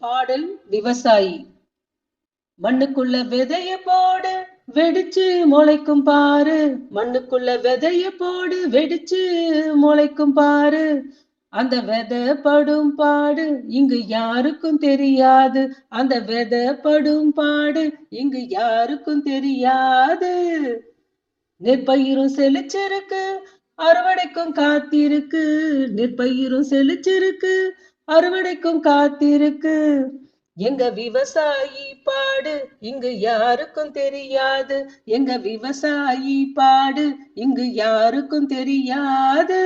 பாடல் விவசாயி. மண்ணுக்குள்ள விதைய போடு, வெடிச்சு முளைக்கும் பாரு. மண்ணுக்குள்ள விதைய போடு, வெடிச்சு முளைக்கும் பாரு. அந்த விதை படும் பாடு இங்கு யாருக்கும் தெரியாது. அந்த விதை படும் பாடு இங்கு யாருக்கும் தெரியாது. நெற்பயிரும் செழிச்சிருக்கு, அறுவடைக்கும் காத்திருக்கு. நெற்பயிரும் செழிச்சிருக்கு, அறுவடைக்கும் காத்திருக்கு. எங்க விவசாயி பாடு இங்கு யாருக்கும் தெரியாது. எங்க விவசாயி பாடு இங்கு யாருக்கும் தெரியாது.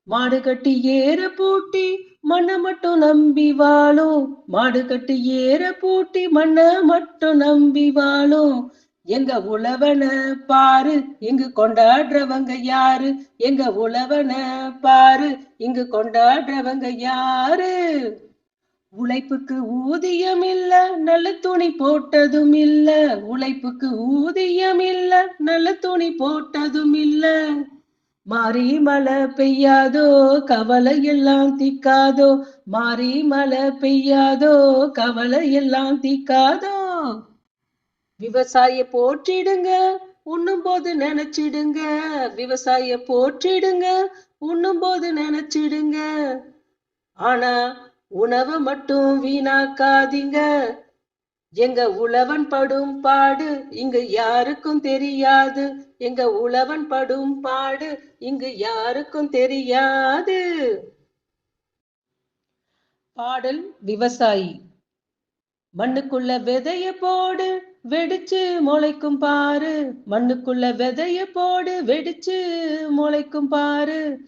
மாடு கட்டி ஏற பூட்டி மண்ண மட்டும் நம்பி வாழும். மாடு கட்டி ஏற பூட்டி மண்ண மட்டும் நம்பி வாழும். எங்க உழவன பாரு இங்கு கொண்டாடுறவங்க யாரு. எங்க உழவன பாரு இங்கு கொண்டாடுறவங்க யாரு. உழைப்புக்கு ஊதியம் இல்ல, நல்ல துணி போட்டதும் இல்ல. உழைப்புக்கு ஊதியம் இல்ல, நல்ல துணி போட்டதும் இல்ல. மாறி மழை பெய்யாதோ, கவலை எல்லாம் தீக்காதோ. மாறி மழை பெய்யாதோ, கவலை எல்லாம் தீக்காதோ. விவசாய போற்றிடுங்க, உண்ணும் போது நினைச்சிடுங்க. விவசாய போற்றிடுங்க, உண்ணும் போது நினைச்சிடுங்க. ஆனா உணவை மட்டும் வீணாக்காதீங்க. எங்க உழவன் படும் பாடு இங்கு யாருக்கும் தெரியாது. எங்க உழவன் படும் பாடு இங்கு யாருக்கும் தெரியாது. பாடல் விவசாயி. மண்ணுக்குள்ள விதைய போடு, வெடிச்சு முளைக்கும் பாரு. மண்ணுக்குள்ள விதைய போடு, வெடிச்சு முளைக்கும் பாரு.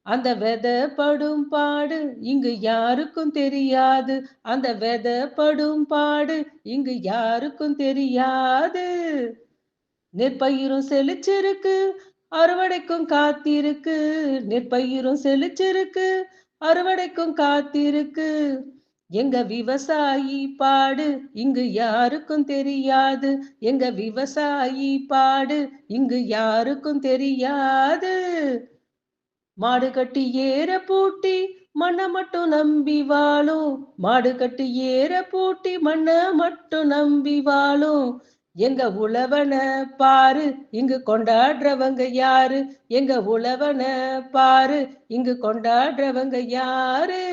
அந்த விதை படும் பாடு இங்கு யாருக்கும் தெரியாது. அந்த விதை படும் பாடு இங்கு யாருக்கும் தெரியாது. நெற்பயிரும் செழிச்சிருக்கு, அறுவடைக்கும் காத்திருக்கு. நெற்பயிரும் செழிச்சிருக்கு, அறுவடைக்கும் காத்திருக்கு. எங்க விவசாயி பாடு இங்கு யாருக்கும் தெரியாது. எங்க விவசாயி பாடு இங்கு யாருக்கும் தெரியாது. மாடு கட்டி ஏற பூட்டி மண்ண மட்டும் நம்பி வாழும். மாடு கட்டி ஏற பூட்டி மண்ண மட்டும் நம்பி வாழும். எங்க உழவன பாரு இங்கு கொண்டாடுறவங்க யாரு. எங்க உழவன பாரு இங்கு கொண்டாடுறவங்க யாரு.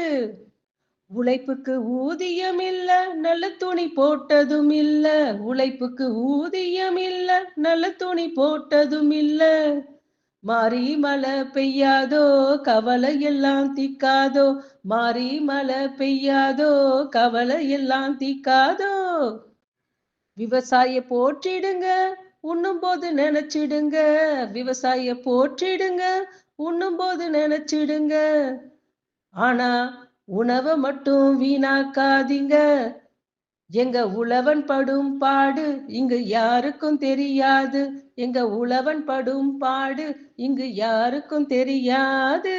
உழைப்புக்கு ஊதியம் இல்ல, நல்ல துணி போட்டதும் இல்ல. உழைப்புக்கு ஊதியம் இல்ல, நல்ல துணி போட்டதும் இல்ல. மாறி மழை பெய்யாதோ, கவலை எல்லாம் தீக்காதோ. மாறி மழை பெய்யாதோ, கவலை எல்லாம் தீக்காதோ. விவசாய போற்றிடுங்க, உண்ணும் போது நினைச்சிடுங்க. விவசாய போற்றிடுங்க, உண்ணும் போது நினைச்சிடுங்க. ஆனா உணவை மட்டும் வீணாக்காதீங்க. எங்க உழவன் படும் பாடு இங்கு யாருக்கும் தெரியாது. எங்க உழவன் படும் பாடு இங்கு யாருக்கும் தெரியாது.